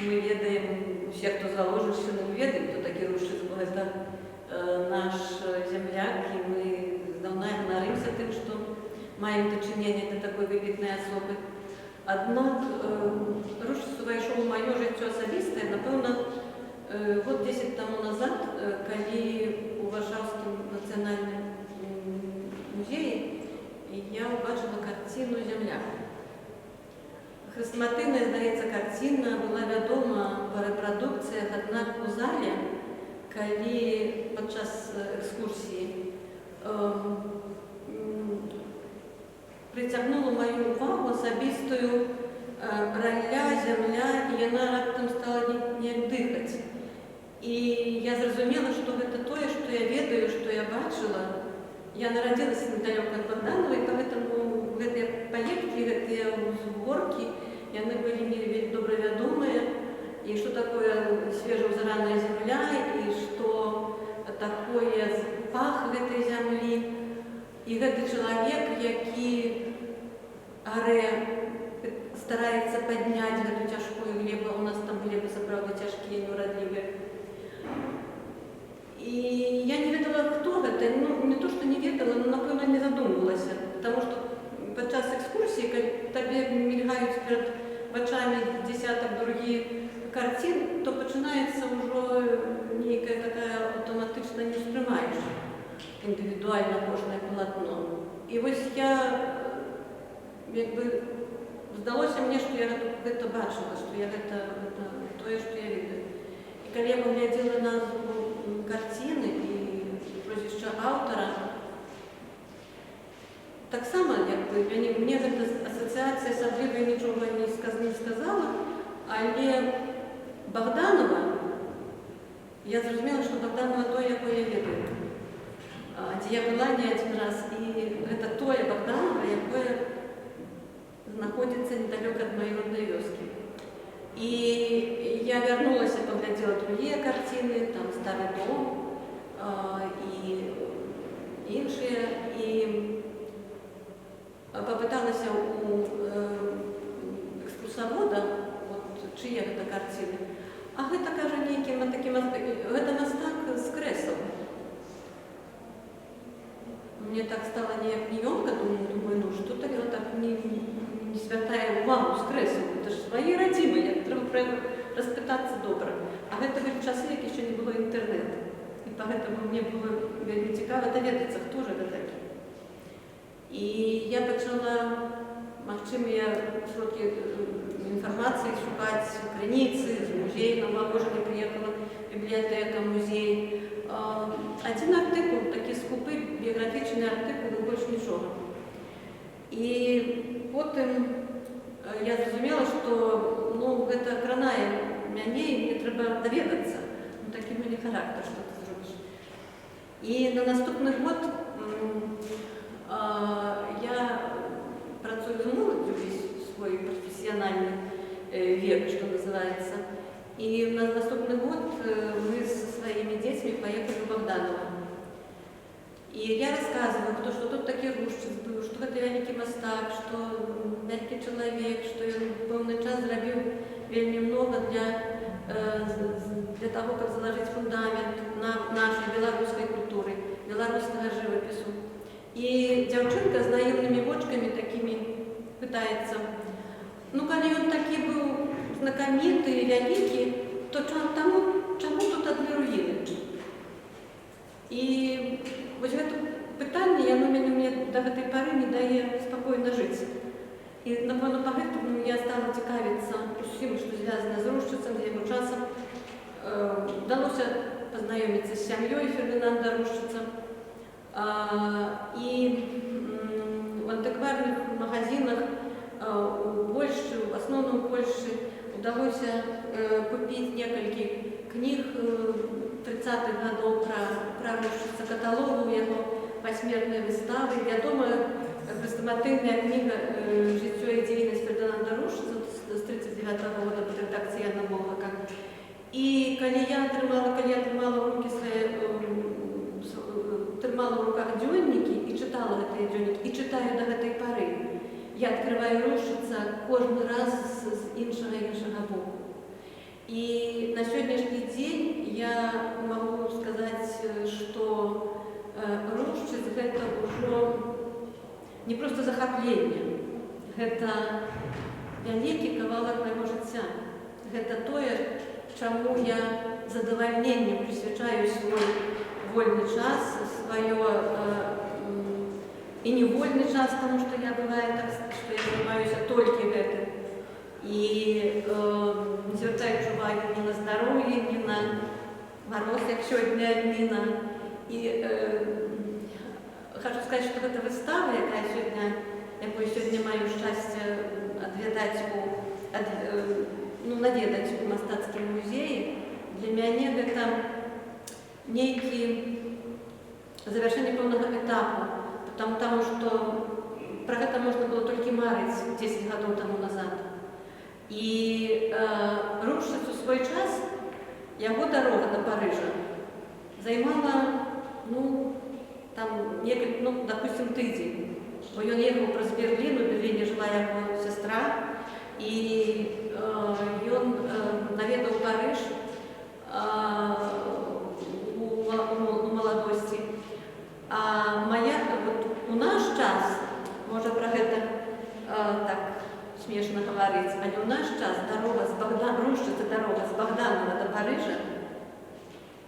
мы ведаем, усе, хто заложыўся, мы ведаем, хто такі Рушчыц, бо гэта наш земляк, і мы здаўна ганарымся тым, што маем дачыненне да такой выбітнай асобы. Аднак Рушчыц увайшоў у маё жыццё асабістае, напэўна, год 10 таму назад, калі у Варшаўскім нацыянальным музеі я убачила картину «Земляк». Хрестоматыйная, здаецца, картина была вядома па рэпрадукцыях, аднак у зале, калі падчас экскурсіі прыцягнула маю увагу асабістую ралля, зямля, і яна раптам стала неяк дыхаць. І я зразумела, што гэта тое, што я ведаю, што я бачыла. Я нарадзілася недалёка ад Богданова, і поэтому гэтыя паездкі, гэтыя зборкі, яны былі мне вельмі добра вядомыя. І што такое свежаўзараная зямля, і што такое пах гэтай зямлі. І гэты чалавек, які стараецца падняць гэту цяжкую глебу, у нас там глебы сапраўды цяжкія, неўрадлівыя. І я не ведала, хто гэта, не то, што не ведала, но, напэўна, не задумвалася, потому што падчас экскурсіі, калі табе мільгаюць перад вачамі дзесятак другі карцін, то пачынаецца ўжо нейкая такая аўтаматычна не ўспрымаеш індывідуальна кожнае палатно. І вось я, як бы, здалося мне, што я гэта бачыла, што я гэта тое, што я ведаю. І калі я паглядзела назву карціны і прозвішча аўтара, таксама, як бы, мне гэта асацыяцыя асабліва нічога не сказала, але Богданова, я зразумела, што Богданова тое, якое я ведаю. Дзе я была не адзін раз, і гэта тое Богданова, якое знаходзіцца недалёка ад маёй роднай вёскі. І я вярнулася, паглядзела другія карціны, там «Стары дом» і іншыя, і папыталася у экскурсавода, чые гэта карціны. А гэта, кажа, нейкі гэта мастак з Крэсаў. Мне так стала неяк неёмка, думаю, ну што так не звяртае увагу з Крэсаў, гэта ж свае радзімыя, трэба пра іх распытацца добра. А гэта былі часы, як яшчэ не было інтэрнэта. І пагэтаму мне было вельмі цікава даведацца, хто ж гэта такі. І я пачала магчымыя сродкі інфармацыі шукаць крыніцы, з музея Наваложаны прыехала, бібліятэка, музей. Адзін артыкул, такі скупы біяграфічны артыкул, і больш нічога. І потым я зразумела, што гэта кранае мяне, і мне трэба даведацца. Такі мяне характар, што ты зробіш. І на наступны год я працую з моладдзю увесь свой прафесіянальны век, што называецца. І на наступны год мы со сваімі дзецьмі паехалі ў Богданова. І я расказваю, што тут такі Рушчыц быў, што гэта вялікі мастак, што вялікі чалавек, што ён пэўны час зрабіў вельмі многа для таго, каб залажыць фундамент нашай беларускай культуры, беларускага жывапісу. І дзяўчынка з наіўнымі вочкамі такімі пытаецца, калі ён такі быў знакаміты і вялікі, то чаму тут адны руіны? І вось гэта пытанне, яно мне да гэтай пары не дае спакойна жыць. І, напэўна, пагэтаму я стала цікавіцца усім, што звязана з Рушчыцам, з яго часам. Удалося пазнаёміцца з сям'ёй Фердынанда Рушчыца. І в антыкварных магазинах у Польшчы, в асноўным Польшчы, удалося купіць некалькі кніг 30-х гадоў пра Рушчыца, каталогу яго пасмертнай выставы. Вядомая хрестаматыйная кніга «Жыццё і дзейнасць Фердынанда Рушчыца» з 39-го года пад рэдакцыяй Яна Молгака. І калі я атрымала ў рукі трымала ў руках дзённікі і чытала гэтыя дзённікі, і чытаю да гэтай пары, я адкрываю Рушчыца кожны раз з іншага боку. И на сегодняшний день я могу сказать, что Рушчыц – это уже не просто захопление, это великий кавалак моего життя. Это то, чему я з задовольненнем присвячаю свой вольный час, свое и невольный час, потому что я бываю так, что я занимаюсь только этим. И не звертаю уваги ни на здоровье, ни на мороз, як сьогодні, ни на... И хочу сказать, что эта выстава, якую сьогодні маю щастя відвідати навідати у мастацкім музеі, для мяне это некий завершение певного этапа, потому что про это можно было только марить 10 годов тому назад. И Рушчыц у свой час, его дорога до Парижа займала, допустим, тыдзень. Бо ён ехаў праз Берлін, у Берліне жила яго сестра, і ён наведаў Париж у маладосці. А у наш час, можа пра гэта так смешна гаварыць, але у наш час Рушчыца дарога з Богданова до Парижа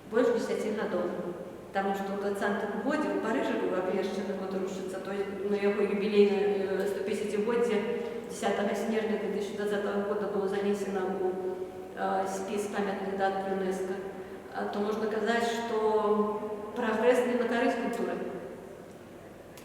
больш 10 гадоў. Потому что в 20-м году в Париже был обвешчен год Рушчыца, то есть на его юбилейное 150-годие 10 снежня 2020 года было занесено в спис памятных дат ЮНЕСКО, то можно сказать, что прогресс не на користь культуры.